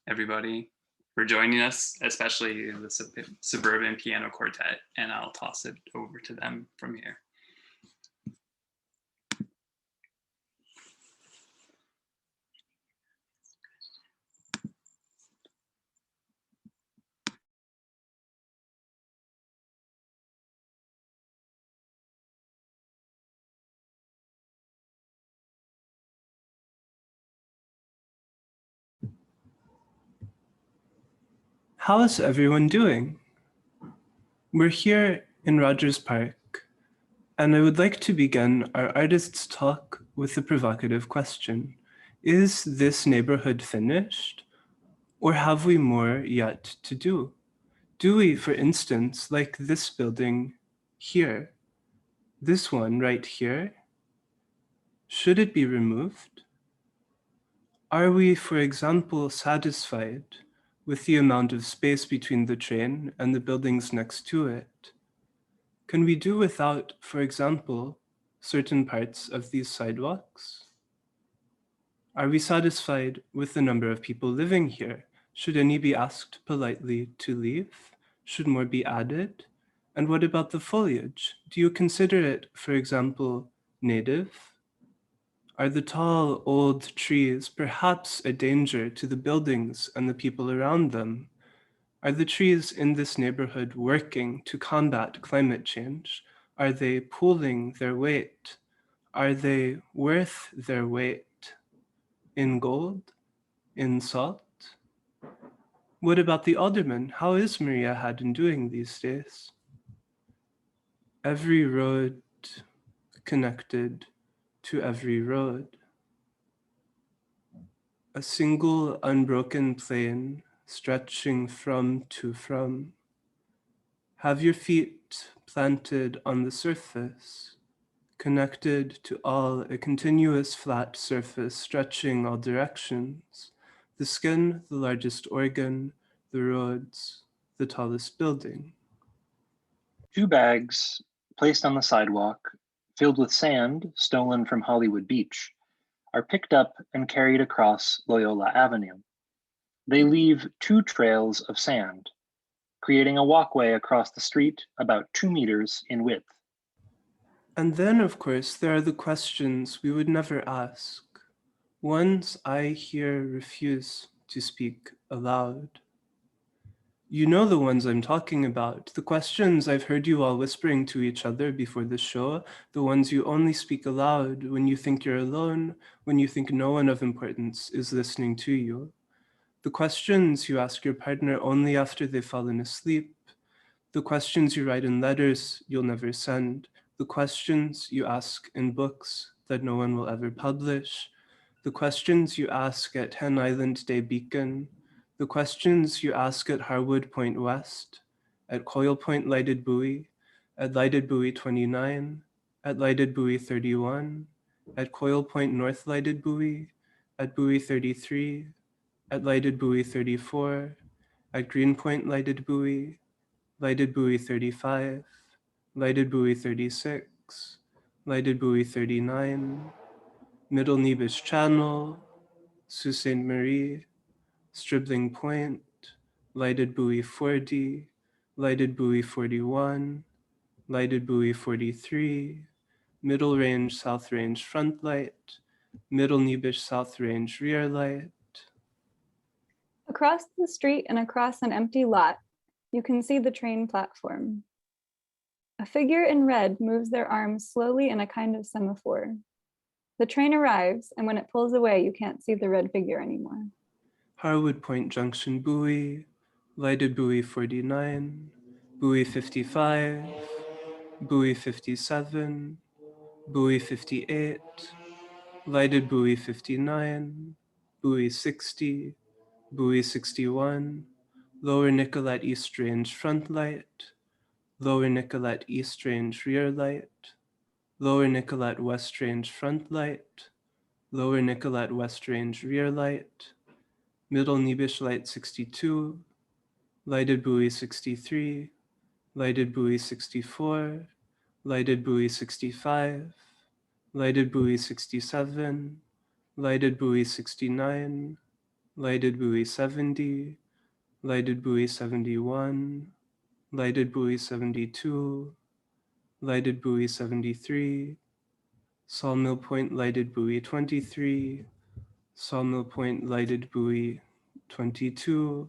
everybody, for joining us, especially the Suburban Piano Quartet, and I'll toss it over to them from here. How is everyone doing? We're here in Rogers Park, and I would like to begin our artist's talk with a provocative question. Is this neighborhood finished, or have we more yet to do? Do we, for instance, like this building here, this one right here, should it be removed? Are we, for example, satisfied with the amount of space between the train and the buildings next to it? Can we do without, for example, certain parts of these sidewalks? Are we satisfied with the number of people living here? Should any be asked politely to leave? Should more be added? And what about the foliage? Do you consider it, for example, native? Are the tall, old trees perhaps a danger to the buildings and the people around them? Are the trees in this neighborhood working to combat climate change? Are they pooling their weight? Are they worth their weight in gold, in salt? What about the alderman? How is Maria Haddon doing these days? Every road connected to every road. A single unbroken plane stretching from to from. Have your feet planted on the surface, connected to all, a continuous flat surface stretching all directions. The skin, the largest organ, the roads, the tallest building. 2 bags placed on the sidewalk, filled with sand stolen from Hollywood Beach, are picked up and carried across Loyola Avenue. They leave 2 trails of sand, creating a walkway across the street about 2 meters in width. And then, of course, there are the questions we would never ask, ones I here refuse to speak aloud. You know the ones I'm talking about, the questions I've heard you all whispering to each other before the show, the ones you only speak aloud when you think you're alone, when you think no one of importance is listening to you. The questions you ask your partner only after they've fallen asleep, the questions you write in letters you'll never send, the questions you ask in books that no one will ever publish, the questions you ask at Hen Island Day Beacon, the questions you ask at Harwood Point West, at Coil Point Lighted Buoy, at Lighted Buoy 29, at Lighted Buoy 31, at Coil Point North Lighted Buoy, at Buoy 33, at Lighted Buoy 34, at Greenpoint Lighted Buoy, Lighted Buoy 35, Lighted Buoy 36, Lighted Buoy 39, Middle Nebish Channel, Sault Ste. Marie, Stribling Point, Lighted Buoy 40, Lighted Buoy 41, Lighted Buoy 43, Middle Range South Range Front Light, Middle Nebish South Range Rear Light. Across the street and across an empty lot, you can see the train platform. A figure in red moves their arms slowly in a kind of semaphore. The train arrives, and when it pulls away, you can't see the red figure anymore. Harwood Point Junction Buoy, Lighted Buoy 49, Buoy 55, Buoy 57, Buoy 58, Lighted Buoy 59, Buoy 60, Buoy 61, Lower Nicollet East Range Front Light, Lower Nicollet East Range Rear Light, Lower Nicollet West Range Front Light, Lower Nicollet West Range Rear Light, Middle Nebish Light 62, Lighted Buoy 63, Lighted Buoy 64, Lighted Buoy 65, Lighted Buoy 67, Lighted Buoy 69, lighted buoy 70, lighted buoy 71, lighted buoy 72, lighted buoy 73, Sawmill Point lighted buoy 23, Sawmill Point lighted buoy 22,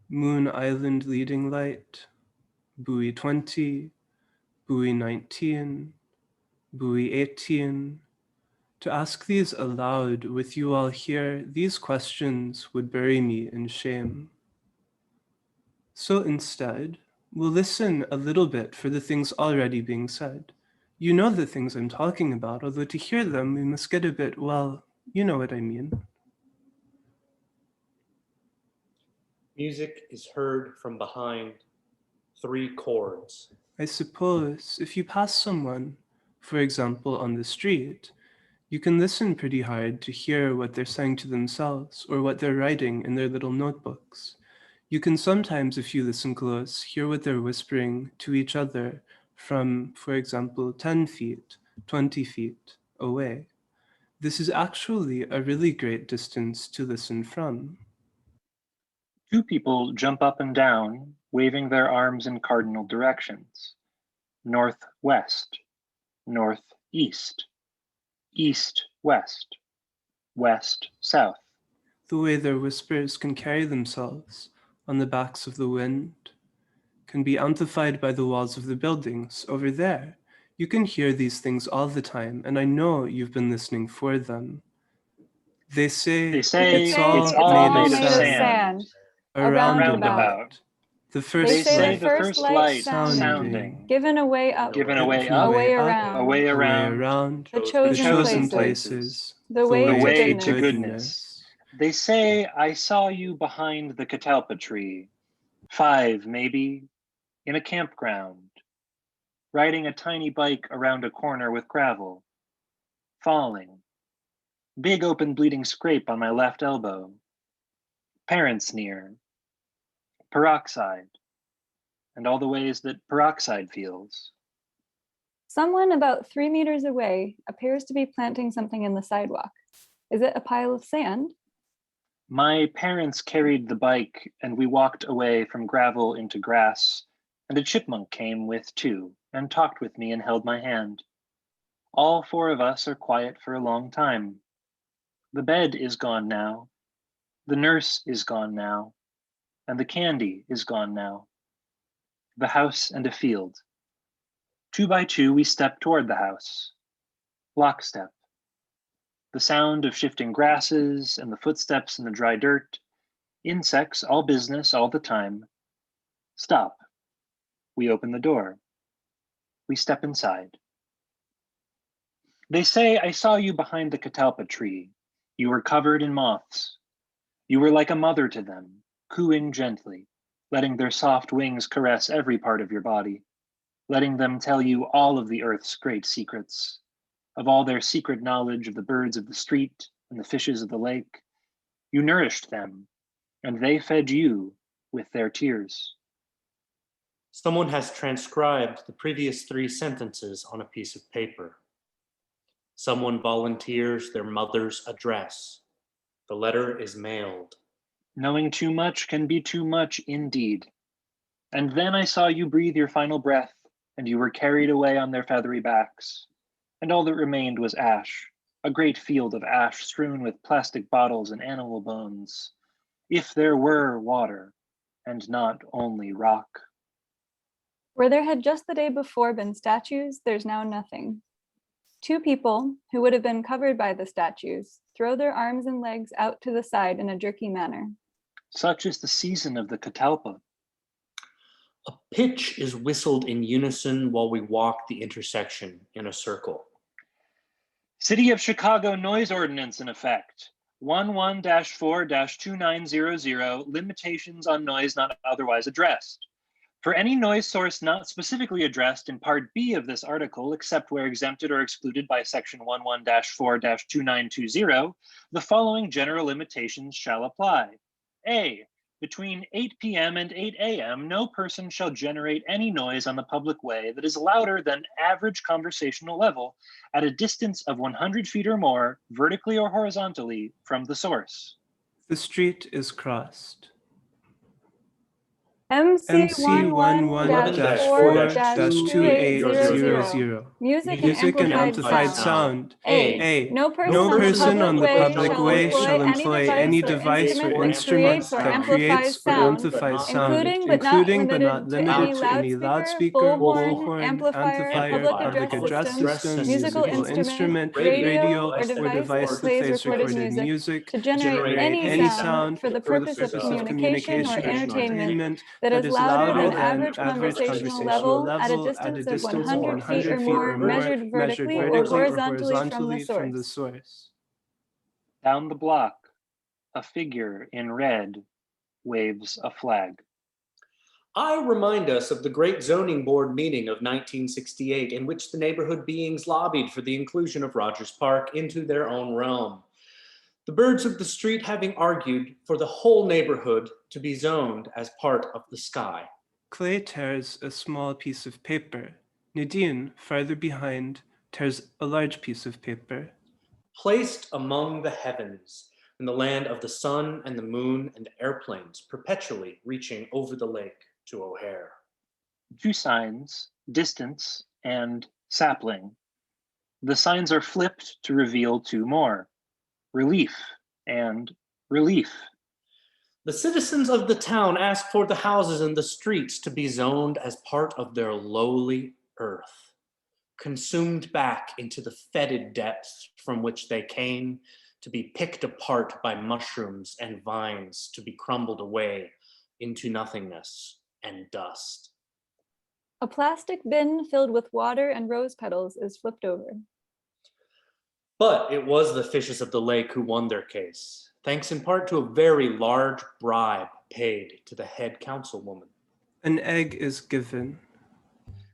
Moon Island leading light, buoy 20, buoy 19, buoy 18. To ask these aloud with you all here, these questions would bury me in shame. So instead, we'll listen a little bit for the things already being said. You know the things I'm talking about, although to hear them, we must get a bit, well, you know what I mean. Music is heard from behind 3 chords. I suppose if you pass someone, for example, on the street, you can listen pretty hard to hear what they're saying to themselves or what they're writing in their little notebooks. You can sometimes, if you listen close, hear what they're whispering to each other from, for example, 10 feet, 20 feet away. This is actually a really great distance to listen from. 2 people jump up and down, waving their arms in cardinal directions. Northwest, northeast, east-west, west-south. The way their whispers can carry themselves on the backs of the wind can be amplified by the walls of the buildings over there. You can hear these things all the time, and I know you've been listening for them. They say They say it's all it's all made made of of sand. sand. A roundabout. The They first say light the first light sounding. Given away up, given The away up, up, away up, around, away the way around, around, the the chosen chosen places, places, the way the to way goodness. to goodness. They say I saw you behind the catalpa tree, 5 maybe, in a campground, riding a tiny bike around a corner with gravel, falling, big open bleeding scrape on my left elbow, parents near, peroxide, and all the ways that peroxide feels. Someone about 3 meters away appears to be planting something in the sidewalk. Is it a pile of sand? My parents carried the bike and we walked away from gravel into grass, and a chipmunk came with too and talked with me and held my hand. All 4 of us are quiet for a long time. The bed is gone now. The nurse is gone now. And the candy is gone now. The house and a field. 2 by 2, we step toward the house. Lockstep. The sound of shifting grasses and the footsteps in the dry dirt. Insects, all business, all the time. Stop. We open the door. We step inside. They say I saw you behind the catalpa tree. You were covered in moths. You were like a mother to them, cooing gently, letting their soft wings caress every part of your body, letting them tell you all of the earth's great secrets, of all their secret knowledge of the birds of the street and the fishes of the lake. You nourished them, and they fed you with their tears. Someone has transcribed the previous 3 sentences on a piece of paper. Someone volunteers their mother's address. The letter is mailed. Knowing too much can be too much indeed. And then I saw you breathe your final breath, and you were carried away on their feathery backs. And all that remained was ash, a great field of ash strewn with plastic bottles and animal bones. If there were water, and not only rock. Where there had just the day before been statues, there's now nothing. 2 people, who would have been covered by the statues, throw their arms and legs out to the side in a jerky manner. Such is the season of the catalpa. A pitch is whistled in unison while we walk the intersection in a circle. City of Chicago noise ordinance in effect. 11-4-2900, limitations on noise not otherwise addressed. For any noise source not specifically addressed in Part B of this article, except where exempted or excluded by Section 11-4-2920, the following general limitations shall apply. A. Between 8 p.m. and 8 a.m., no person shall generate any noise on the public way that is louder than average conversational level at a distance of 100 feet or more, vertically or horizontally, from the source. The street is crossed. MC MC 11-4-2800. Music Music and and amplified amplified sound. sound. A. No No person on the public public way shall employ any device or instrument that creates or amplifies sound, including but not limited to any loudspeaker, bullhorn, amplifier, public address system, musical instrument, radio, or device that plays recorded music to generate any sound for the purpose of communication or entertainment that is louder than average conversational level at a distance of 100 feet or more, measured vertically or horizontally from the source. Down the block, a figure in red waves a flag. I remind us of the great zoning board meeting of 1968 in which the neighborhood beings lobbied for the inclusion of Rogers Park into their own realm. The birds of the street having argued for the whole neighborhood to be zoned as part of the sky. Clay tears a small piece of paper. Nadine, farther behind, tears a large piece of paper. Placed among the heavens, in the land of the sun and the moon and airplanes perpetually reaching over the lake to O'Hare. 2 signs, distance and sapling. The signs are flipped to reveal 2 more, relief and relief. The citizens of the town ask for the houses and the streets to be zoned as part of their lowly earth, consumed back into the fetid depths from which they came, to be picked apart by mushrooms and vines, to be crumbled away into nothingness and dust. A plastic bin filled with water and rose petals is flipped over. But it was the fishes of the lake who won their case, thanks in part to a very large bribe paid to the head councilwoman. An egg is given.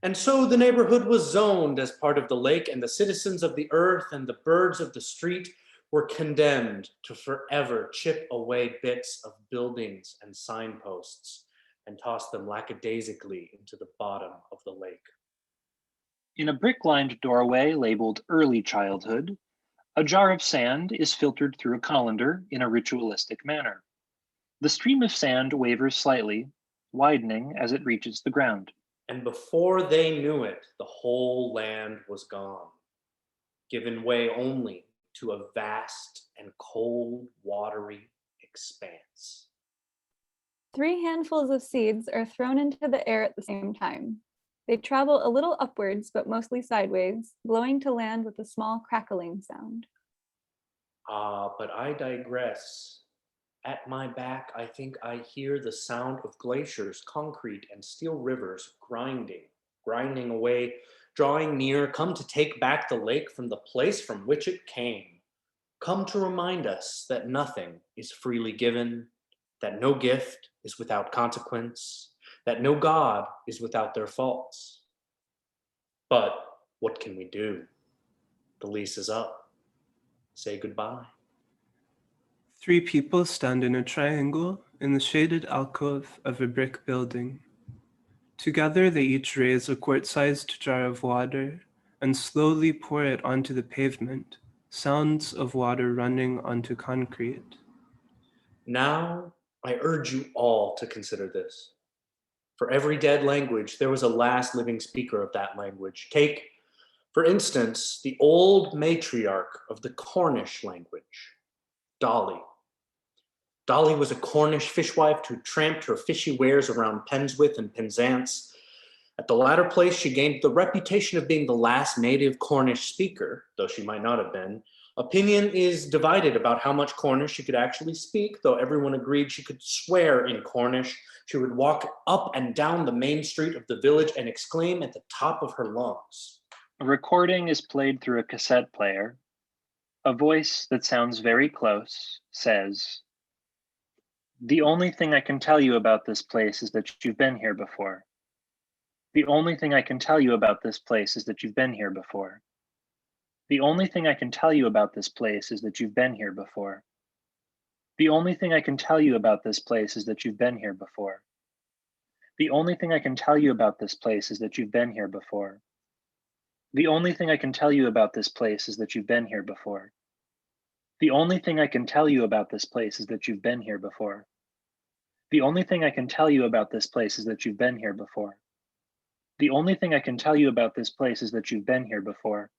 And so the neighborhood was zoned as part of the lake, and the citizens of the earth and the birds of the street were condemned to forever chip away bits of buildings and signposts and toss them lackadaisically into the bottom of the lake. In a brick-lined doorway labeled Early Childhood, a jar of sand is filtered through a colander in a ritualistic manner. The stream of sand wavers slightly, widening as it reaches the ground. And before they knew it, the whole land was gone, given way only to a vast and cold, watery expanse. 3 handfuls of seeds are thrown into the air at the same time. They travel a little upwards, but mostly sideways, blowing to land with a small crackling sound. But I digress. At my back, I think I hear the sound of glaciers, concrete, and steel rivers grinding away, drawing near, come to take back the lake from the place from which it came. Come to remind us that nothing is freely given, that no gift is without consequence, that no God is without their faults. But what can we do? The lease is up. Say goodbye. 3 people stand in a triangle in the shaded alcove of a brick building. Together, they each raise a quart-sized jar of water and slowly pour it onto the pavement, sounds of water running onto concrete. Now, I urge you all to consider this. For every dead language, there was a last living speaker of that language. Take, for instance, the old matriarch of the Cornish language, Dolly. Dolly was a Cornish fishwife who tramped her fishy wares around Penswith and Penzance. At the latter place, she gained the reputation of being the last native Cornish speaker, though she might not have been. Opinion is divided about how much Cornish she could actually speak, though everyone agreed she could swear in Cornish. She would walk up and down the main street of the village and exclaim at the top of her lungs. A recording is played through a cassette player. A voice that sounds very close says, "The only thing I can tell you about this place is that you've been here before. The only thing I can tell you about this place is that you've been here before. The only thing I can tell you about this place is that you've been here before. The only thing I can tell you about this place is that you've been here before. The only thing I can tell you about this place is that you've been here before. The only thing I can tell you about this place is that you've been here before. The only thing I can tell you about this place is that you've been here before. The only thing I can tell you about this place is that you've been here before. The only thing I can tell you about this place is that you've been here before.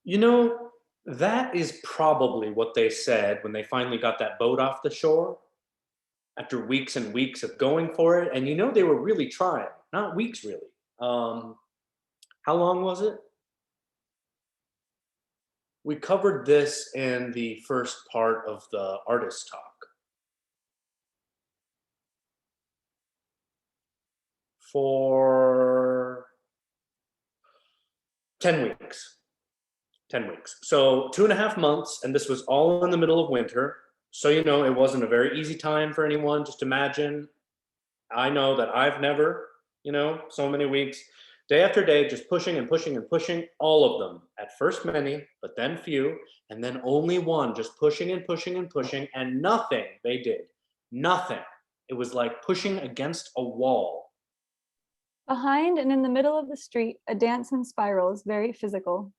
You know, that is probably what they said when they finally got that boat off the shore after weeks and weeks of going for it. And you know, they were really trying, not weeks really. How long was it? We covered this in the first part of the artist talk. For 10 weeks. 10 weeks. So 2.5 months, and this was all in the middle of winter. So, you know, it wasn't a very easy time for anyone. Just imagine, I know that I've never, you know, so many weeks, day after day, just pushing and pushing and pushing, all of them. At first many, but then few, and then only one, just pushing and pushing and pushing, and nothing they did. Nothing. It was like pushing against a wall. Behind and in the middle of the street, a dance in spirals, very physical.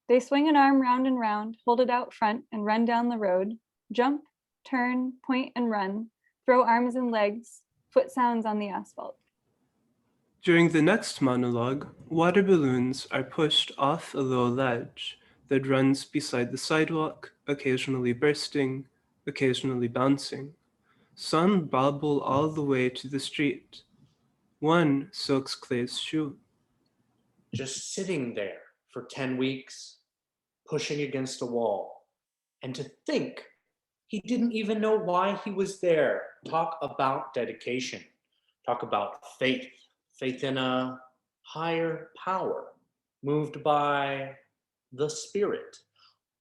They swing an arm round and round, hold it out front, and run down the road. Jump, turn, point, and run. Throw arms and legs, foot sounds on the asphalt. During the next monologue, water balloons are pushed off a low ledge that runs beside the sidewalk, occasionally bursting, occasionally bouncing. Some bobble all the way to the street. One soaks Clay's shoe. Just sitting there for 10 weeks, pushing against a wall. And to think he didn't even know why he was there. Talk about dedication. Talk about faith. Faith in a higher power, moved by the Spirit.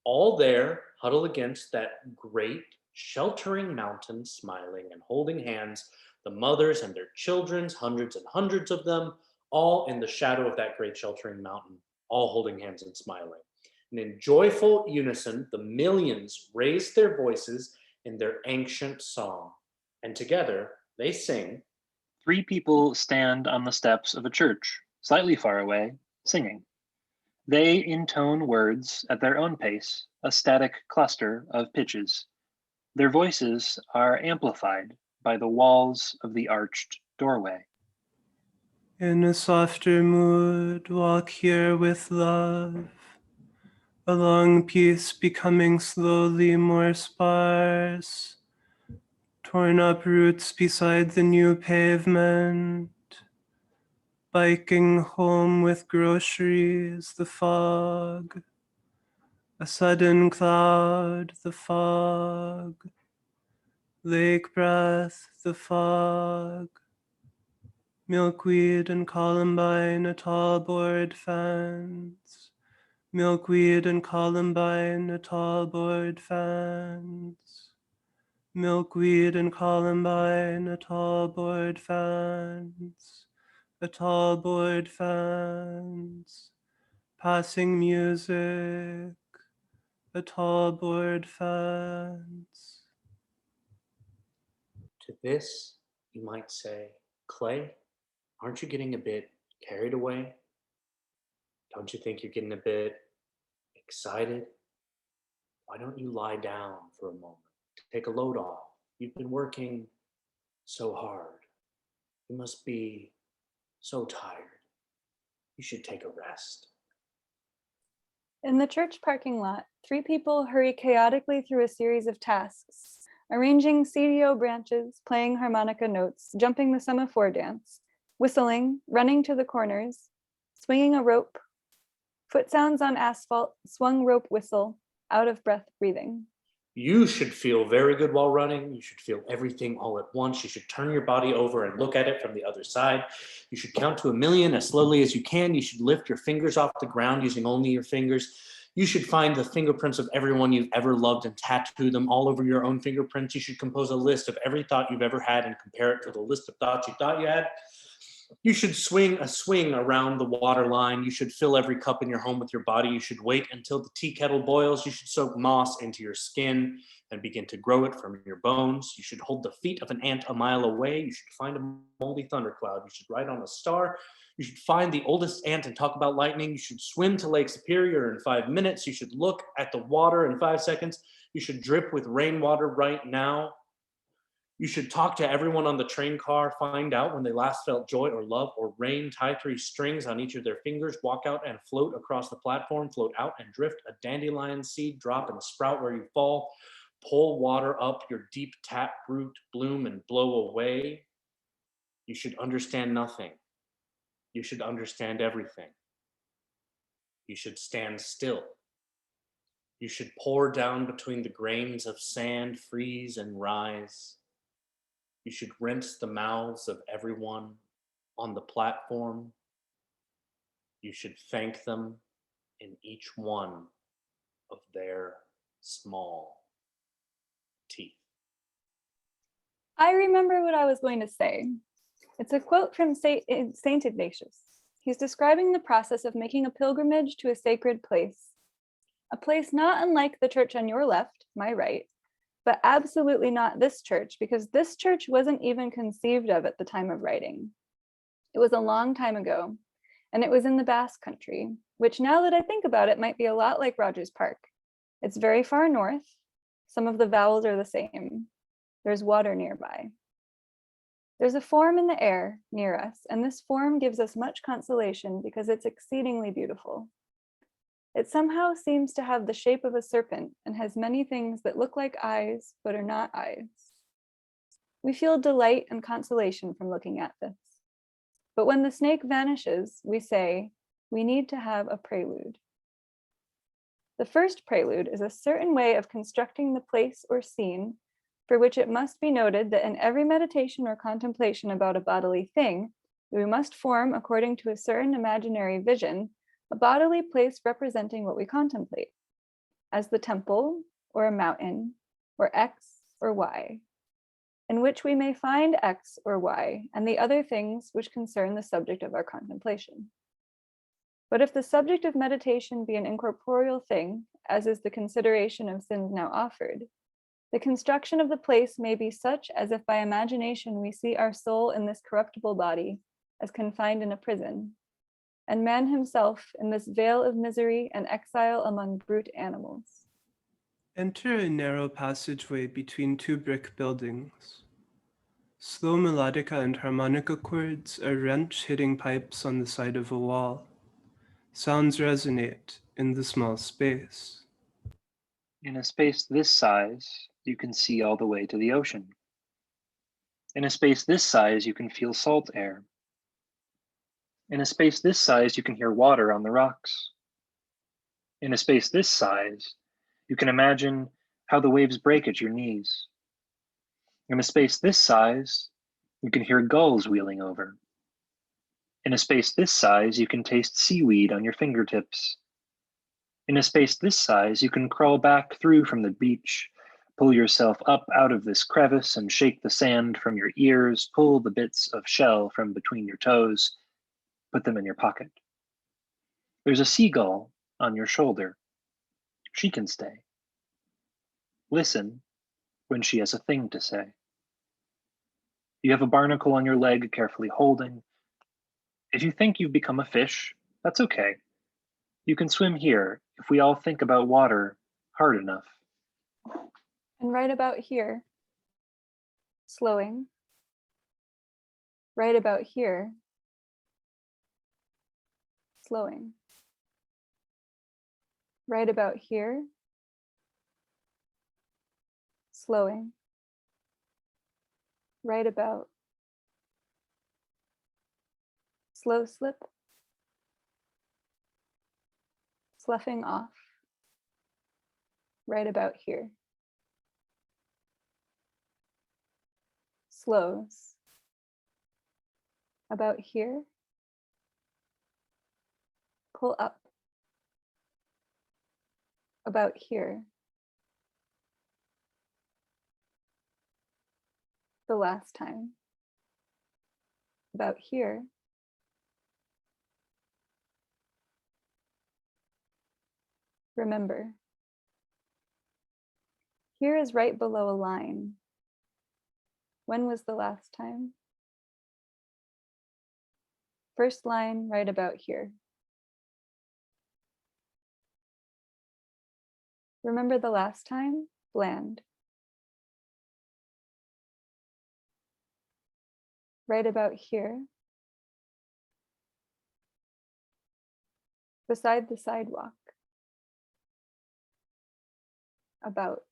All there, huddled against that great sheltering mountain, smiling and holding hands, the mothers and their children, hundreds and hundreds of them, all in the shadow of that great sheltering mountain, all holding hands and smiling. And in joyful unison, the millions raise their voices in their ancient song. And together they sing. 3 people stand on the steps of a church, slightly far away, singing. They intone words at their own pace, a static cluster of pitches. Their voices are amplified by the walls of the arched doorway. In a softer mood, walk here with love. A long piece becoming slowly more sparse. Torn up roots beside the new pavement. Biking home with groceries, the fog. A sudden cloud, the fog. Lake breath, the fog. Milkweed and columbine, a tall board fence. Milkweed and columbine, a tall board fence. Milkweed and columbine, a tall board fence. A tall board fence. Passing music, a tall board fence. To this, you might say, Clay, aren't you getting a bit carried away? Don't you think you're getting a bit excited? Why don't you lie down for a moment? Take a load off. You've been working so hard. You must be so tired. You should take a rest. In the church parking lot, 3 people hurry chaotically through a series of tasks, arranging CDO branches, playing harmonica notes, jumping the semaphore dance, whistling, running to the corners, swinging a rope, foot sounds on asphalt, swung rope whistle, out of breath breathing. You should feel very good while running. You should feel everything all at once. You should turn your body over and look at it from the other side. You should count to 1,000,000 as slowly as you can. You should lift your fingers off the ground using only your fingers. You should find the fingerprints of everyone you've ever loved and tattoo them all over your own fingerprints. You should compose a list of every thought you've ever had and compare it to the list of thoughts you thought you had. You should swing a swing around the water line. You should fill every cup in your home with your body. You should wait until the tea kettle boils. You should soak moss into your skin and begin to grow it from your bones. You should hold the feet of an ant a mile away. You should find a moldy thundercloud. You should ride on a star. You should find the oldest ant and talk about lightning. You should swim to Lake Superior in 5 minutes. You should look at the water in 5 seconds. You should drip with rainwater right now. You should talk to everyone on the train car, find out when they last felt joy or love or rain, tie 3 strings on each of their fingers, walk out and float across the platform, float out and drift, a dandelion seed drop and sprout where you fall, pull water up your deep tap root, bloom and blow away. You should understand nothing. You should understand everything. You should stand still. You should pour down between the grains of sand, freeze and rise. You should rinse the mouths of everyone on the platform. You should thank them in each one of their small teeth. I remember what I was going to say. It's a quote from Saint Ignatius. He's describing the process of making a pilgrimage to a sacred place. A place not unlike the church on your left, my right, but absolutely not this church, because this church wasn't even conceived of at the time of writing. It was a long time ago, and it was in the Basque Country, which now that I think about it might be a lot like Rogers Park. It's very far north. Some of the vowels are the same. There's water nearby. There's a form in the air near us, and this form gives us much consolation because it's exceedingly beautiful. It somehow seems to have the shape of a serpent and has many things that look like eyes, but are not eyes. We feel delight and consolation from looking at this. But when the snake vanishes, we say, we need to have a prelude. The first prelude is a certain way of constructing the place or scene, for which it must be noted that in every meditation or contemplation about a bodily thing, we must form, according to a certain imaginary vision, a bodily place representing what we contemplate, as the temple, or a mountain, or X or Y, in which we may find X or Y and the other things which concern the subject of our contemplation. But if the subject of meditation be an incorporeal thing, as is the consideration of sins now offered, the construction of the place may be such as if by imagination we see our soul in this corruptible body as confined in a prison, and man himself in this vale of misery and exile among brute animals. Enter a narrow passageway between 2 brick buildings. Slow melodica and harmonica chords are wrench-hitting pipes on the side of a wall. Sounds resonate in the small space. In a space this size, you can see all the way to the ocean. In a space this size, you can feel salt air. In a space this size, you can hear water on the rocks. In a space this size, you can imagine how the waves break at your knees. In a space this size, you can hear gulls wheeling over. In a space this size, you can taste seaweed on your fingertips. In a space this size, you can crawl back through from the beach, pull yourself up out of this crevice and shake the sand from your ears, pull the bits of shell from between your toes, put them in your pocket. There's a seagull on your shoulder. She can stay. Listen when she has a thing to say. You have a barnacle on your leg, carefully holding. If you think you've become a fish, that's okay. You can swim here if we all think about water hard enough. And right about here, slowing. Right about here, slowing. Right about here, slowing. Right about. Slow slip. Sloughing off. Right about here. Slows. About here. Pull up. About here. The last time. About here. Remember. Here is right below a line. When was the last time? First line right about here. Remember the last time? bland. Right about here, beside the sidewalk, about.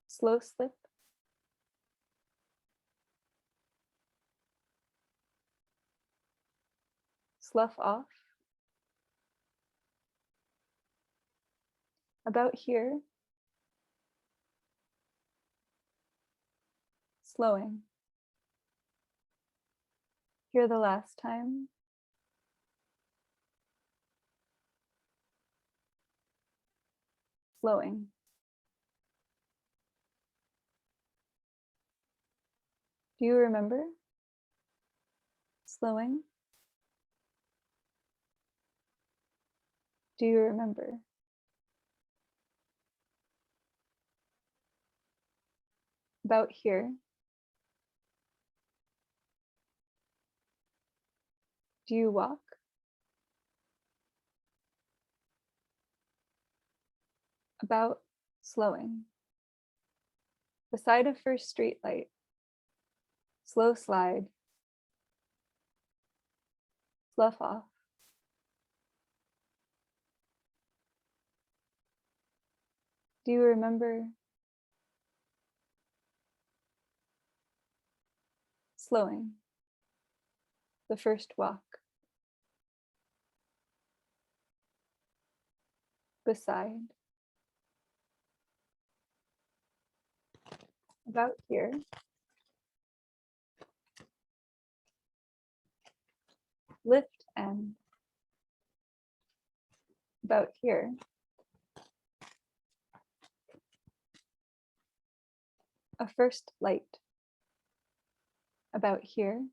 Slow slip. Slough off. About here. Slowing. Here the last time. Slowing. Do you remember? Slowing. Do you remember? About here. Do you walk? About slowing. Beside a first street light. Slow slide. Slough off. Do you remember? Slowing. The first walk. Beside. About here. Lift end. About here. A first light. About here.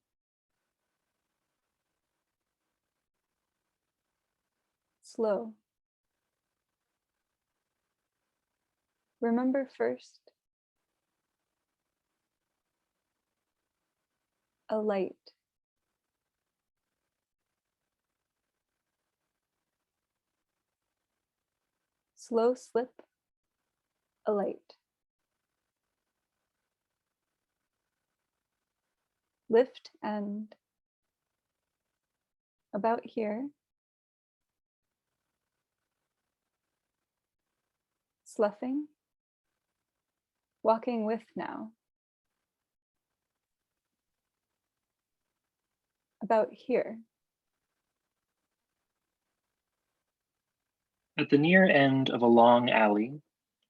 Slow. Remember first. A light. Slow slip. A light. Lift end. About here. Sloughing. Walking with now. About here. At the near end of a long alley,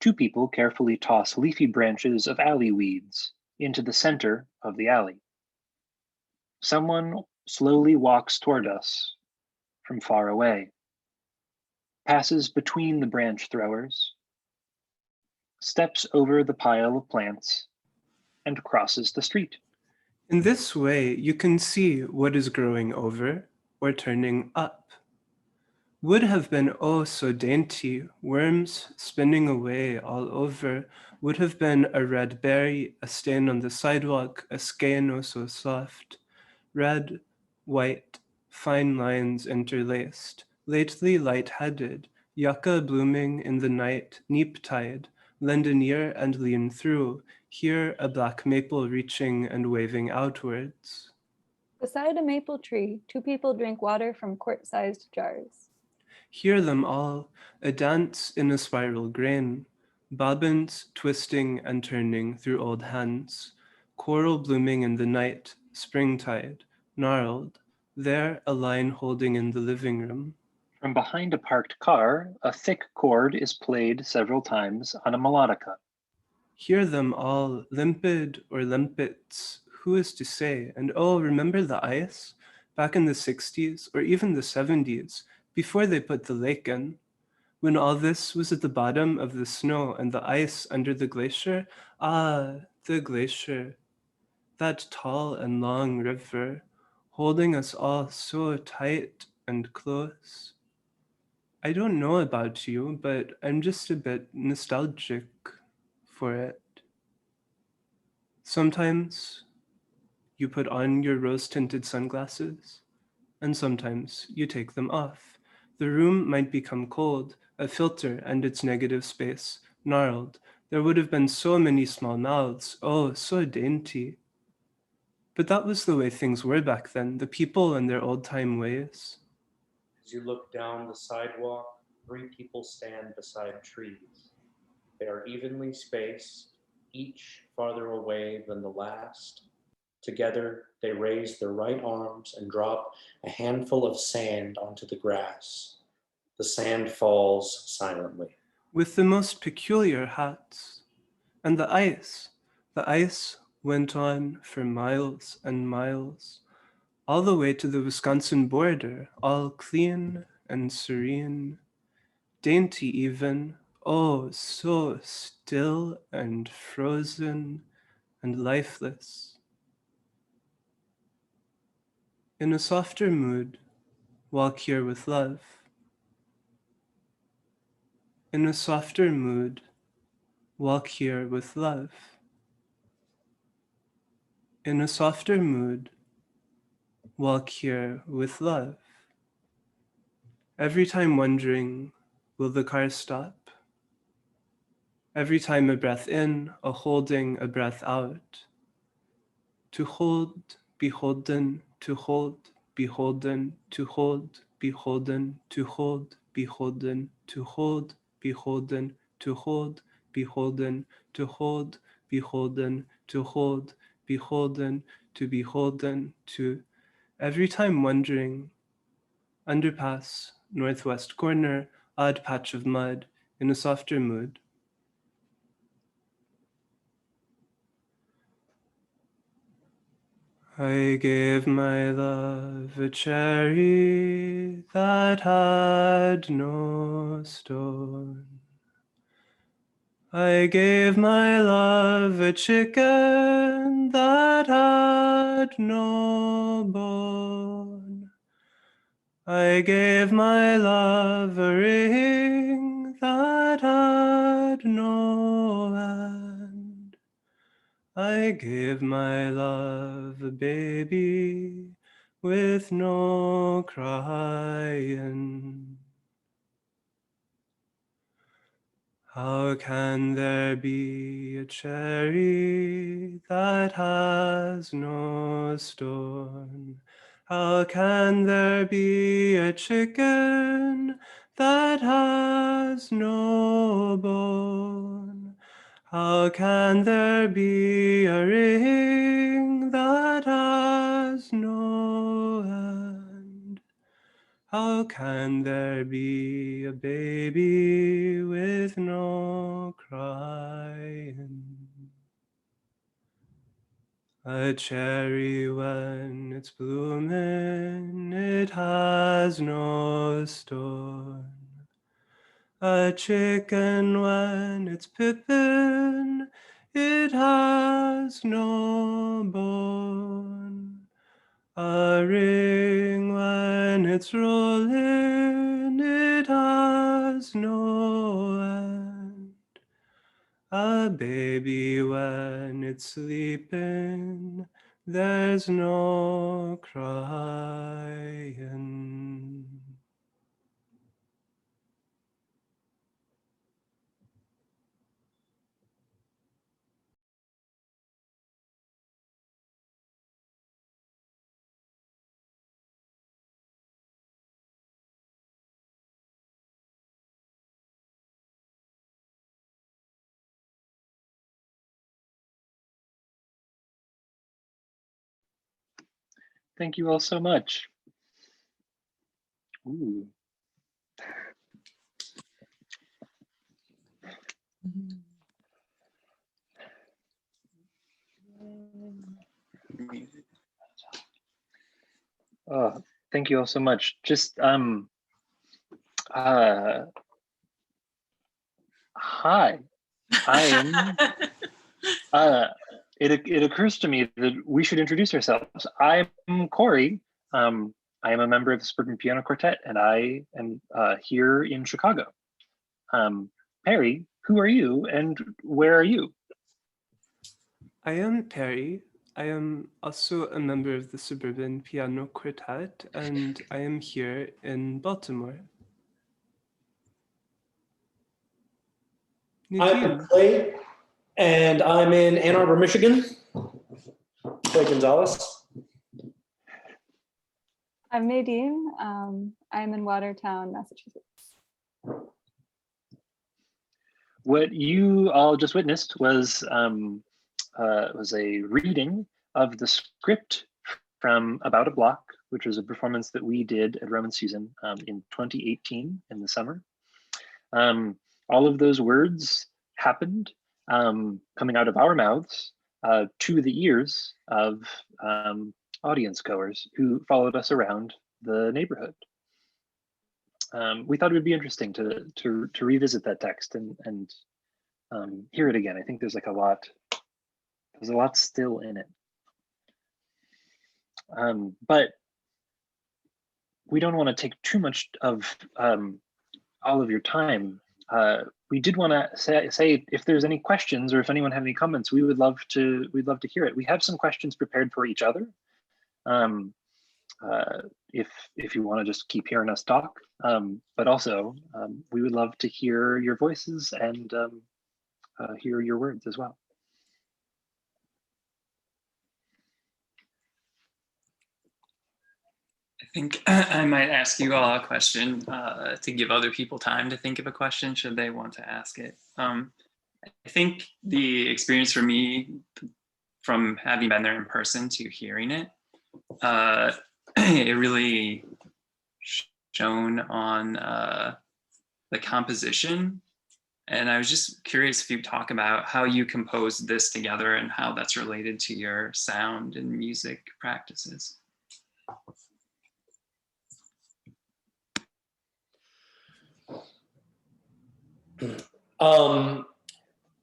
two people carefully toss leafy branches of alley weeds into the center of the alley. Someone slowly walks toward us from far away, passes between the branch throwers, steps over the pile of plants, and crosses the street. In this way, you can see what is growing over or turning up. Would have been oh so dainty, worms spinning away all over, would have been a red berry, a stain on the sidewalk, a skein oh so soft. Red, white, fine lines interlaced, lately light-headed, yucca blooming in the night, neap-tide, lend an ear and lean through, here a black maple reaching and waving outwards. Beside a maple tree, two people drink water from quart-sized jars. Hear them all, a dance in a spiral grain, bobbins twisting and turning through old hands, coral blooming in the night, springtide, gnarled, there a line holding in the living room. From behind a parked car, a thick chord is played several times on a melodica. Hear them all, limpid or limpets, who is to say? And oh, remember the ice? Back in the 60s, or even the 70s, before they put the lake in. When all this was at the bottom of the snow and the ice under the glacier, ah, the glacier, that tall and long river, holding us all so tight and close. I don't know about you, but I'm just a bit nostalgic for it. Sometimes you put on your rose-tinted sunglasses, and sometimes you take them off. The room might become cold, a filter and its negative space, gnarled. There would have been so many small mouths, oh, so dainty. But that was the way things were back then, the people and their old-time ways. As you look down the sidewalk, 3 people stand beside trees. They are evenly spaced, each farther away than the last. Together, they raise their right arms and drop a handful of sand onto the grass. The sand falls silently. With the most peculiar hats. And the ice went on for miles and miles, all the way to the Wisconsin border, all clean and serene, dainty even, oh, so still and frozen and lifeless. In a softer mood, walk here with love. In a softer mood, walk here with love. In a softer mood, walk here with love. Every time wondering, will the car stop? Every time a breath in, a holding a breath out. To hold, beholden, to hold, beholden, to hold, beholden, to hold, beholden, to hold, beholden, to hold, beholden, to hold, beholden, to hold, beholden, to beholden, to every time wondering, underpass, northwest corner, odd patch of mud, in a softer mood. I gave my love a cherry that had no stone. I gave my love a chicken that had no bone. I gave my love a ring that had no end. I gave my love a baby with no crying. How can there be a cherry that has no stone? How can there be a chicken that has no bone? How can there be a ring that has no end? How can there be a baby with no crying? A cherry when it's blooming, it has no stone. A chicken when it's pippin', it has no bone. A ring when it's rolling, it has no end. A baby when it's sleeping, there's no crying. Thank you all so much. Ooh. Thank you all so much. Just hi. I am it occurs to me that we should introduce ourselves. I'm Corey. I am a member of the Suburban Piano Quartet, and I am here in Chicago. Perry, who are you and where are you? I am Perry. I am also a member of the Suburban Piano Quartet, and I am here in Baltimore. I'm Nadine. Clay, and I'm in Ann Arbor, Michigan. Clay Gonzalez. I'm Nadine. I'm in Watertown, Massachusetts. What you all just witnessed was a reading of the script from About a Block, which was a performance that we did at Roman Season in 2018 in the summer. All of those words happened coming out of our mouths to the ears of audience goers who followed us around the neighborhood. We thought it would be interesting to revisit that text and hear it again. I think there's a lot still in it. But we don't want to take too much of all of your time. We did want to say if there's any questions or if anyone had any comments, we'd love to hear it. We have some questions prepared for each other. If you want to just keep hearing us talk, but also we would love to hear your voices and hear your words as well. I think I might ask you all a question to give other people time to think of a question should they want to ask it. I think the experience for me, from having been there in person to hearing it, it really shone on the composition. And I was just curious if you talk about how you composed this together and how that's related to your sound and music practices.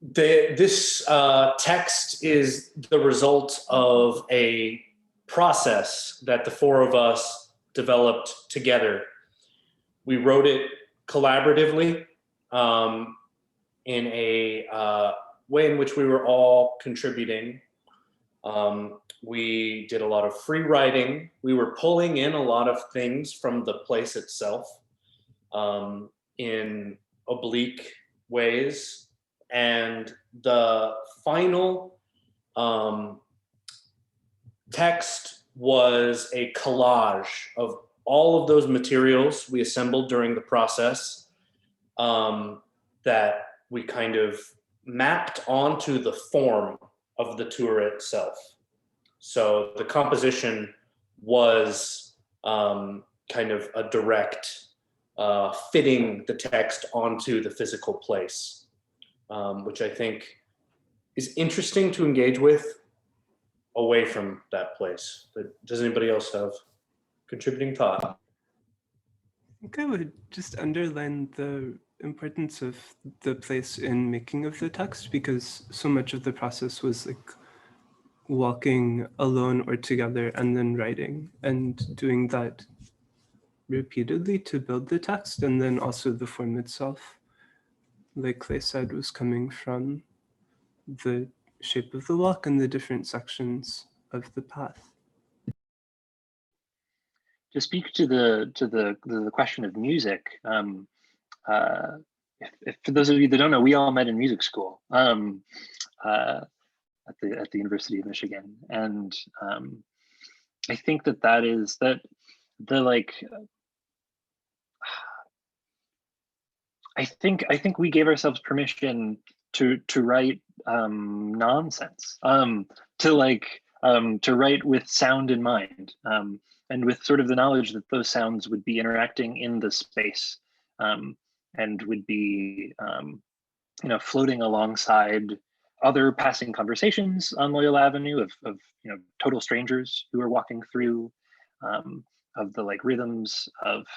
This text is the result of a process that the four of us developed together. We wrote it collaboratively in a way in which we were all contributing. We did a lot of free writing. We were pulling in a lot of things from the place itself in oblique ways. And the final text was a collage of all of those materials we assembled during the process that we kind of mapped onto the form of the tour itself. So the composition was kind of a direct fitting the text onto the physical place, which I think is interesting to engage with away from that place. But does anybody else have contributing thought? I think I would just underline the importance of the place in making of the text, because so much of the process was like walking alone or together and then writing and doing that repeatedly to build the text. And then also the form itself, like Clay said, was coming from the shape of the walk and the different sections of the path. To speak to the question of music, if for those of you that don't know, we all met in music school at the University of Michigan, and I think that is the like. I think we gave ourselves permission to write nonsense, to write with sound in mind, and with sort of the knowledge that those sounds would be interacting in the space, and would be floating alongside other passing conversations on Loyola Avenue of total strangers who are walking through, of the like rhythms of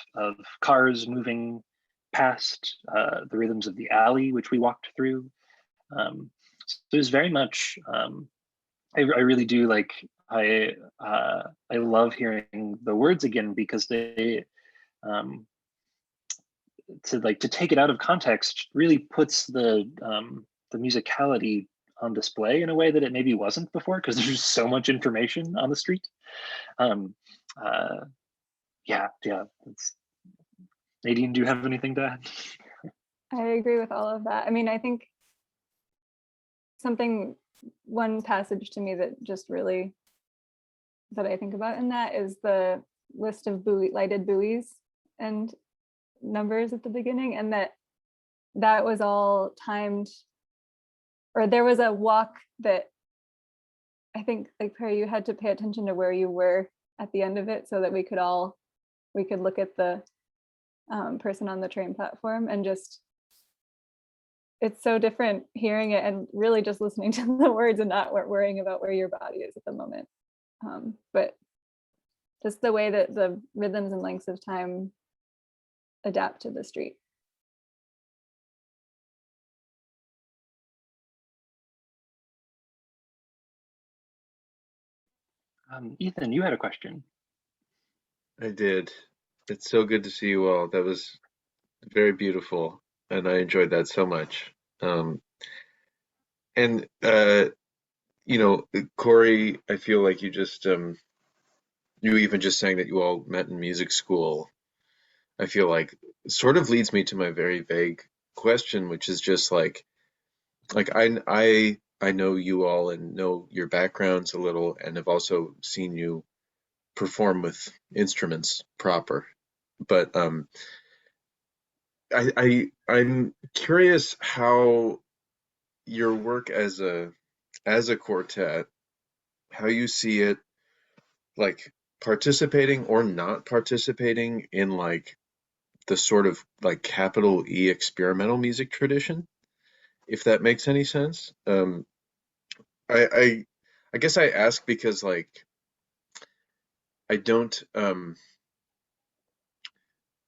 cars moving past, the rhythms of the alley which we walked through. So there's very much, I really do like, I love hearing the words again, because they, to take it out of context really puts the musicality on display in a way that it maybe wasn't before, because there's so much information on the street. Yeah. Nadine, do you have anything to add? I agree with all of that. I mean, I think one passage to me that just really, that I think about in that is the list of lighted buoys and numbers at the beginning, and that was all timed, or there was a walk that I think, like, Perry, you had to pay attention to where you were at the end of it so that we could look at the person on the train platform, and just, it's so different hearing it and really just listening to the words and not worrying about where your body is at the moment. But just the way that the rhythms and lengths of time adapt to the street. Ethan, you had a question. I did. It's so good to see you all. That was very beautiful, and I enjoyed that so much. And you know, Corey, I feel like you just you even just saying that you all met in music school, I feel like sort of leads me to my very vague question, which is just like I know you all and know your backgrounds a little, and have also seen you perform with instruments proper. But I'm curious how your work as a quartet, how you see it, like participating or not participating in like the sort of like capital E experimental music tradition, if that makes any sense. I guess I ask because like I don't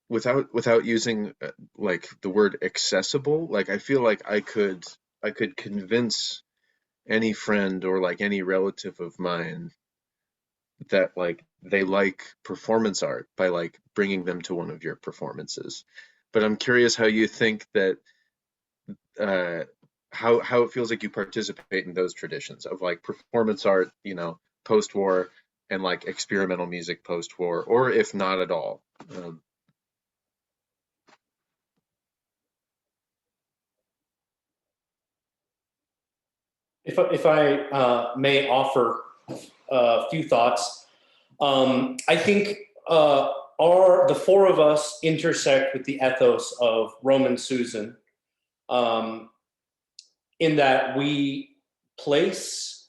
without using like the word accessible, like I feel like I could convince any friend or like any relative of mine that like they like performance art by like bringing them to one of your performances. But I'm curious how you think that how it feels like you participate in those traditions of like performance art, you know, post-war, and like experimental music post-war, or if not at all. If I may offer a few thoughts, I think the four of us intersect with the ethos of Roman Susan, in that we place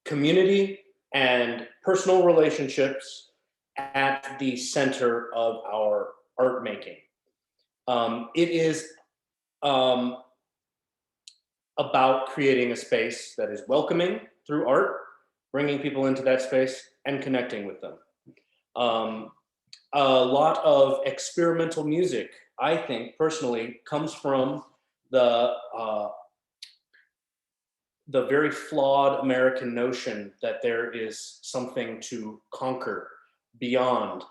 community and personal relationships at the center of our art making. It is about creating a space that is welcoming through art, bringing people into that space and connecting with them. A lot of experimental music, I think personally, comes from the very flawed American notion that there is something to conquer beyond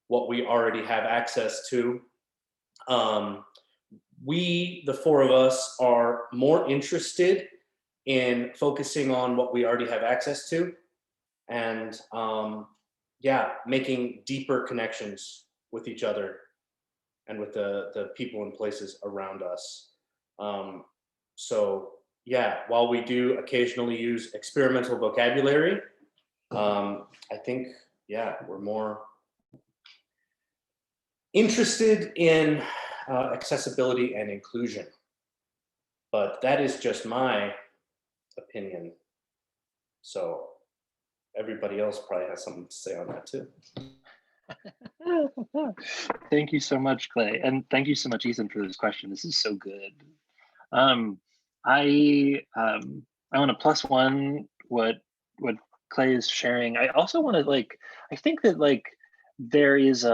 what we already have access to. We, the four of us, are more interested in focusing on what we already have access to, and yeah, making deeper connections with each other and with the people and places around us. So yeah, while we do occasionally use experimental vocabulary, I think, yeah, we're more interested in accessibility and inclusion. But that is just my opinion. So everybody else probably has something to say on that too. Thank you so much, Clay. And thank you so much, Ethan, for this question. This is so good. I want to plus one what Clay is sharing. I also want to I think that there is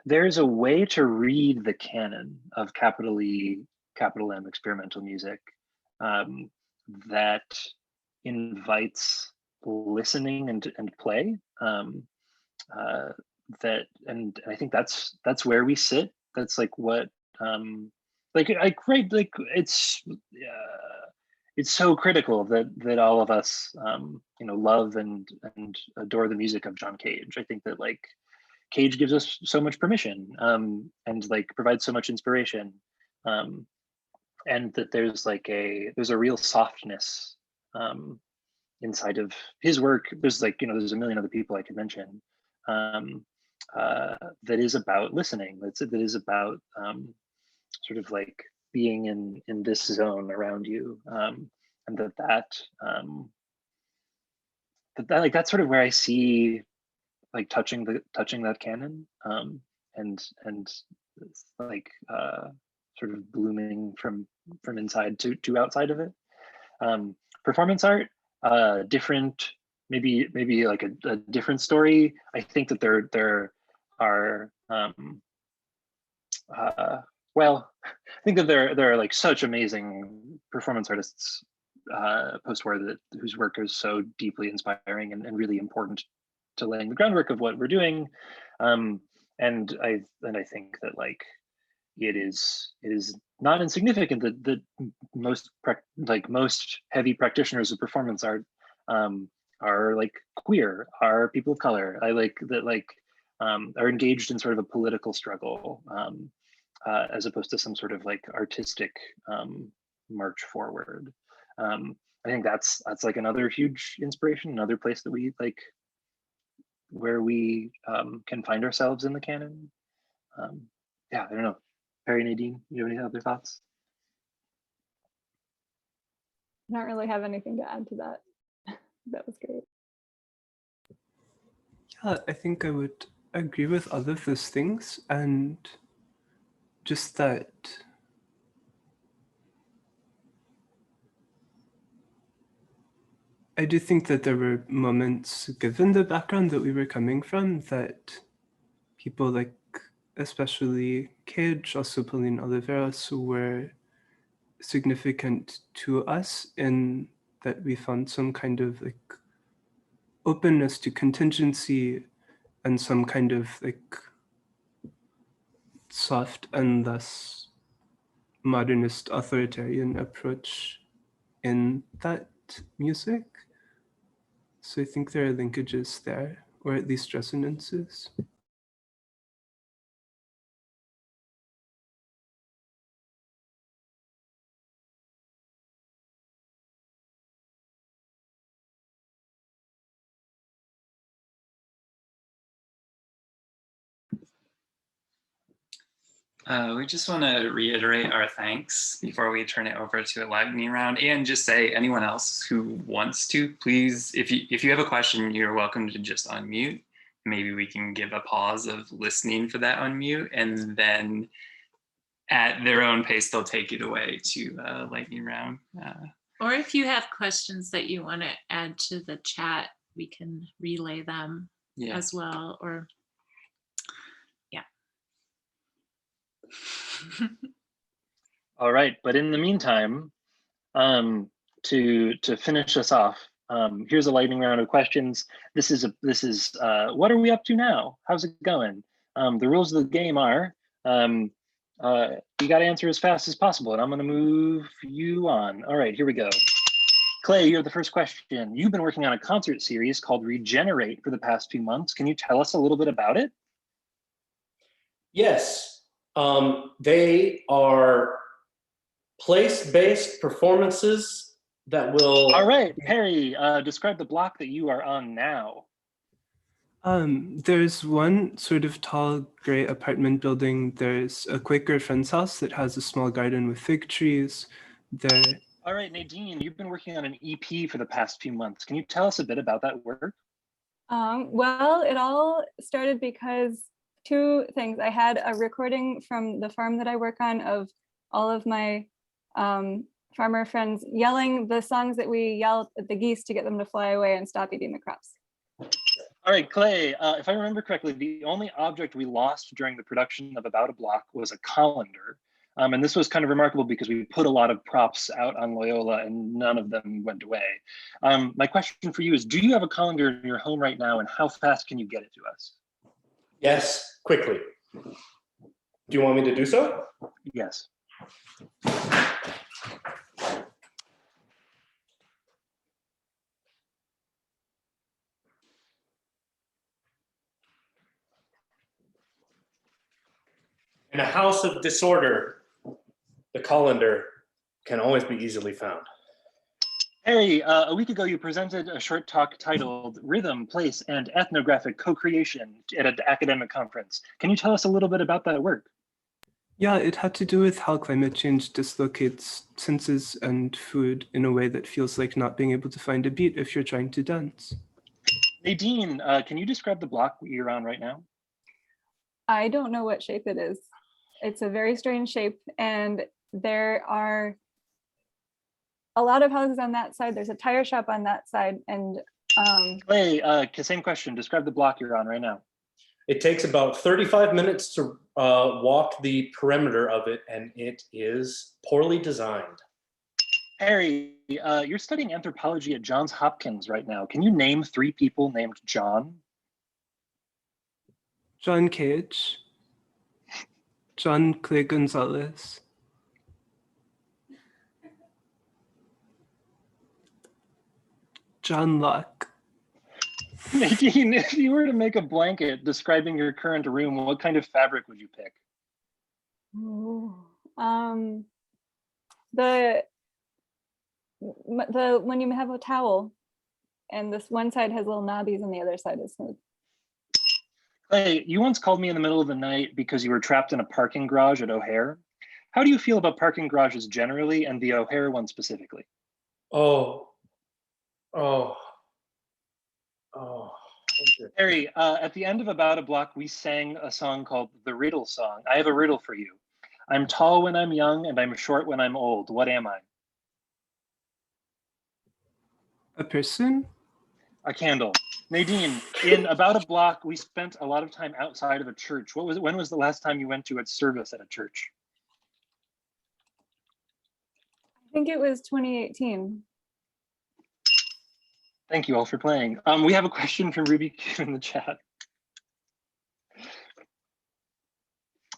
there's a way to read the canon of capital E, capital M experimental music that invites listening and play. That, and I think that's where we sit. That's like what it's so critical that all of us love and adore the music of John Cage. I think that Cage gives us so much permission and provides so much inspiration and that there's a real softness inside of his work. There's there's a million other people I could mention that is about listening. That is about sort of like being in this zone around you, and that's sort of where I see like touching that canon, and like sort of blooming from inside to outside of it. Performance art, different, maybe like a different story. I think that there are well, I think that there are like such amazing performance artists post-war whose work is so deeply inspiring and really important to laying the groundwork of what we're doing. And I think that like it is not insignificant that most heavy practitioners of performance art are like queer, are people of color. I like that are engaged in sort of a political struggle, as opposed to some sort of like artistic march forward. I think that's like another huge inspiration, another place that we like where we can find ourselves in the canon. Yeah, I don't know. Perry, Nadine, you have any other thoughts? I don't really have anything to add to that. That was great. Yeah, I think I would agree with all of those things, and just that I do think that there were moments, given the background that we were coming from, that people like, especially Cage, also Pauline Oliveros, who were significant to us in that we found some kind of like openness to contingency and some kind of like soft and less modernist authoritarian approach in that music. So I think there are linkages there, or at least resonances. We just want to reiterate our thanks before we turn it over to a lightning round, and just say anyone else who wants to, please, if you have a question, you're welcome to just unmute. Maybe we can give a pause of listening for that unmute, and then at their own pace, they'll take it away to lightning round. Or if you have questions that you want to add to the chat, we can relay them as well. Or yeah. All right, but in the meantime, to finish us off, here's a lightning round of questions. This is what are we up to now? How's it going? The rules of the game are you got to answer as fast as possible, and I'm going to move you on. All right, here we go. Clay, you're the first question. You've been working on a concert series called Regenerate for the past few months. Can you tell us a little bit about it? Yes, they are place-based performances that will... All right, Perry, describe the block that you are on now. There's one sort of tall gray apartment building. There's a Quaker friend's house that has a small garden with fig trees. All right, Nadine, you've been working on an EP for the past few months. Can you tell us a bit about that work? Well, it all started because two things. I had a recording from the farm that I work on of all of my farmer friends yelling the songs that we yell at the geese to get them to fly away and stop eating the crops. All right, Clay, if I remember correctly, the only object we lost during the production of About a Block was a colander. And this was kind of remarkable because we put a lot of props out on Loyola and none of them went away. My question for you is, do you have a colander in your home right now, and how fast can you get it to us? Yes, quickly. Do you want me to do so? Yes. In a house of disorder, the colander can always be easily found. Harry, a week ago you presented a short talk titled Rhythm, Place, and Ethnographic Co-Creation at an academic conference. Can you tell us a little bit about that work? Yeah, it had to do with how climate change dislocates senses and food in a way that feels like not being able to find a beat if you're trying to dance. Nadine, can you describe the block you're on right now? I don't know what shape it is. It's a very strange shape, and there are a lot of houses on that side. There's a tire shop on that side, and Hey, same question. Describe the block you're on right now. It takes about 35 minutes to walk the perimeter of it, and it is poorly designed. Harry, you're studying anthropology at Johns Hopkins right now. Can you name 3 people named John? John Cage, John Clay Gonzalez, John Locke. Nadine, if you were to make a blanket describing your current room, what kind of fabric would you pick? When you have a towel, and this one side has little knobbies and the other side is smooth. Hey, you once called me in the middle of the night because you were trapped in a parking garage at O'Hare. How do you feel about parking garages generally and the O'Hare one specifically? Harry, at the end of About a Block, we sang a song called The Riddle Song. I have a riddle for you. I'm tall when I'm young and I'm short when I'm old. What am I? A person? A candle. Nadine, in About a Block, we spent a lot of time outside of a church. When was the last time you went to a service at a church? I think it was 2018. Thank you all for playing. We have a question from Ruby Q in the chat.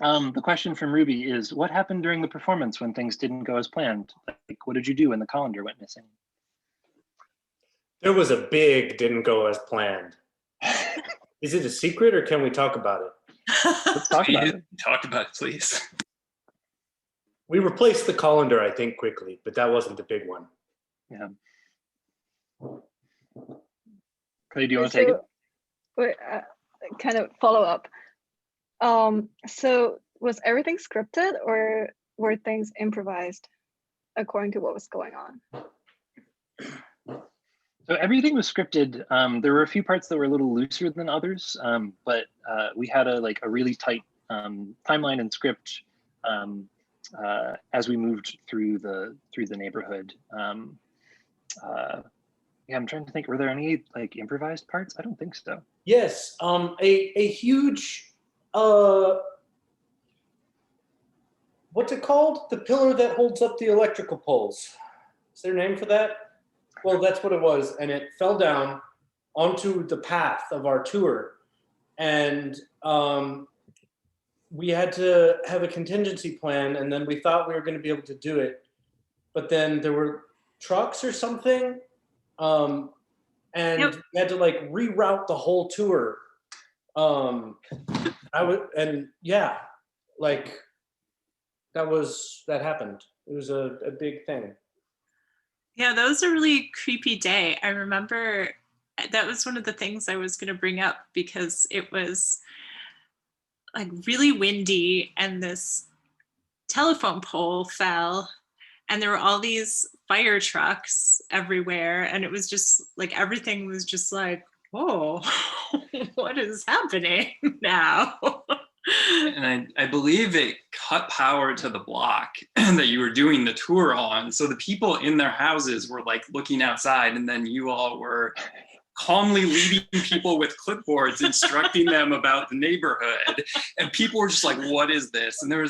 The question from Ruby is, what happened during the performance when things didn't go as planned? Like, what did you do when the colander went missing? There was a big didn't go as planned. Is it a secret or can we talk about it? Let's talk about it. Talk about it, please. We replaced the colander, I think, quickly, but that wasn't the big one. Yeah. Clay, do you want to take it? Wait, kind of follow up. So was everything scripted or were things improvised according to what was going on? So everything was scripted. There were a few parts that were a little looser than others, but we had a really tight timeline and script as we moved through the neighborhood. Yeah, I'm trying to think. Were there any like improvised parts? I don't think so. Yes, a huge what's it called? The pillar that holds up the electrical poles. Is there a name for that? Well, that's what it was, and it fell down onto the path of our tour, and we had to have a contingency plan, and then we thought we were going to be able to do it, but then there were trucks or something, and Yep. we had to like reroute the whole tour. That happened. It was a big thing. Yeah, that was a really creepy day. I remember that was one of the things I was going to bring up because it was like really windy and this telephone pole fell and there were all these fire trucks everywhere. And it was just like, everything was just like, whoa, what is happening now? And I believe it cut power to the block that you were doing the tour on. So the people in their houses were like looking outside, and then you all were calmly leading people with clipboards, instructing them about the neighborhood. And people were just like, what is this? And I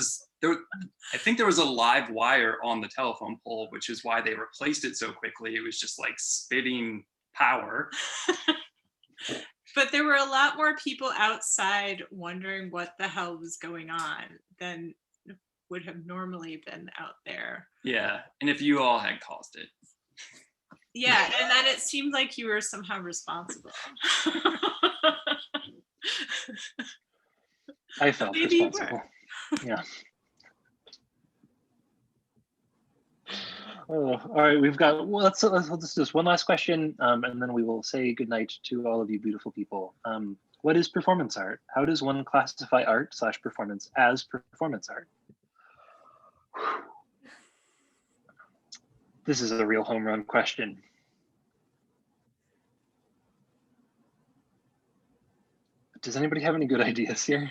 think there was a live wire on the telephone pole, which is why they replaced it so quickly. It was just like spitting power. But there were a lot more people outside wondering what the hell was going on than would have normally been out there. Yeah, and if you all had caused it. Yeah, and then it seemed like you were somehow responsible. I felt Maybe you responsible. were. Yeah. Oh, all right, we've got, well, let's do this one last question, and then we will say goodnight to all of you beautiful people. What is performance art? How does one classify art/performance as performance art? This is a real home run question. Does anybody have any good ideas here?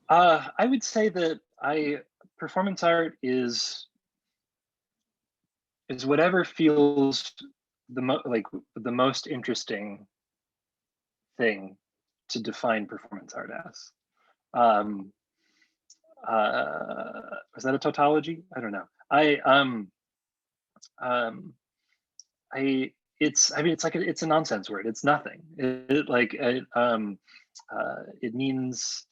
I would say that performance art is whatever feels the most interesting thing to define performance art as. Is that a tautology? I don't know. It's a nonsense word. It's nothing. It means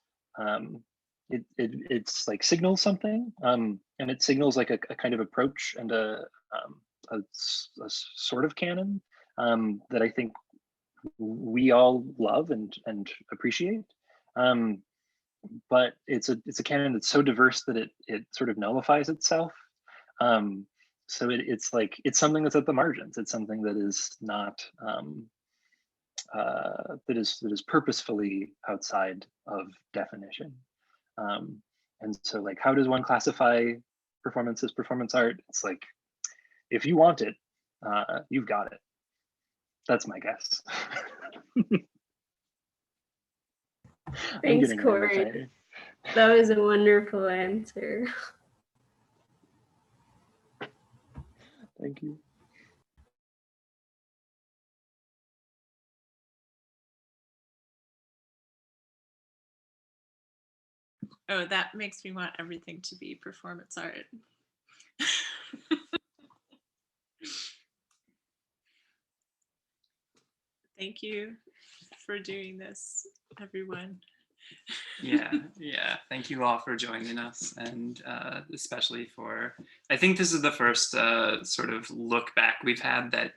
it's like signals something, and it signals like a kind of approach and a sort of canon that I think we all love and appreciate. But it's a canon that's so diverse that it sort of nullifies itself. So it's something that's at the margins. It's something that is not that is purposefully outside of definition. And so like, how does one classify performance as performance art? It's like, if you want it, you've got it. That's my guess. Thanks, Corey. That was a wonderful answer. Thank you. Oh, that makes me want everything to be performance art. Thank you for doing this, everyone. Yeah. Thank you all for joining us, and especially for, I think this is the first sort of look back we've had that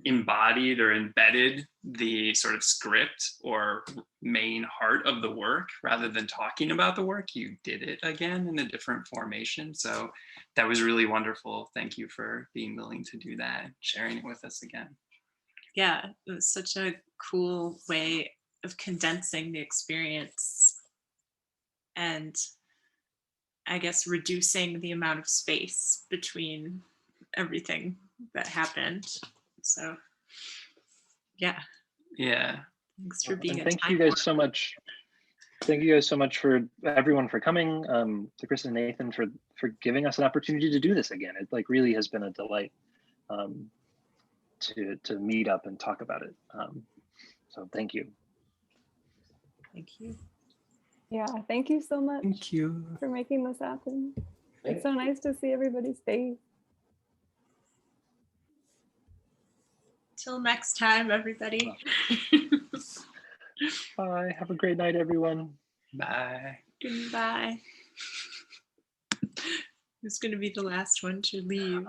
embodied or embedded the sort of script or main heart of the work rather than talking about the work. You did it again in a different formation. So that was really wonderful. Thank you for being willing to do that, sharing it with us again. Yeah, it was such a cool way of condensing the experience and I guess reducing the amount of space between everything that happened. So yeah. Thanks for being and thank you guys so much. Thank you guys so much for everyone for coming, to Chris and Nathan for giving us an opportunity to do this again. It like really has been a delight to meet up and talk about it. So thank you. Thank you. Yeah, thank you so much. Thank you for making this happen. It's so nice to see everybody's face. Till next time, everybody. Bye. Have a great night, everyone. Bye. Goodbye. Who's going to be the last one to leave?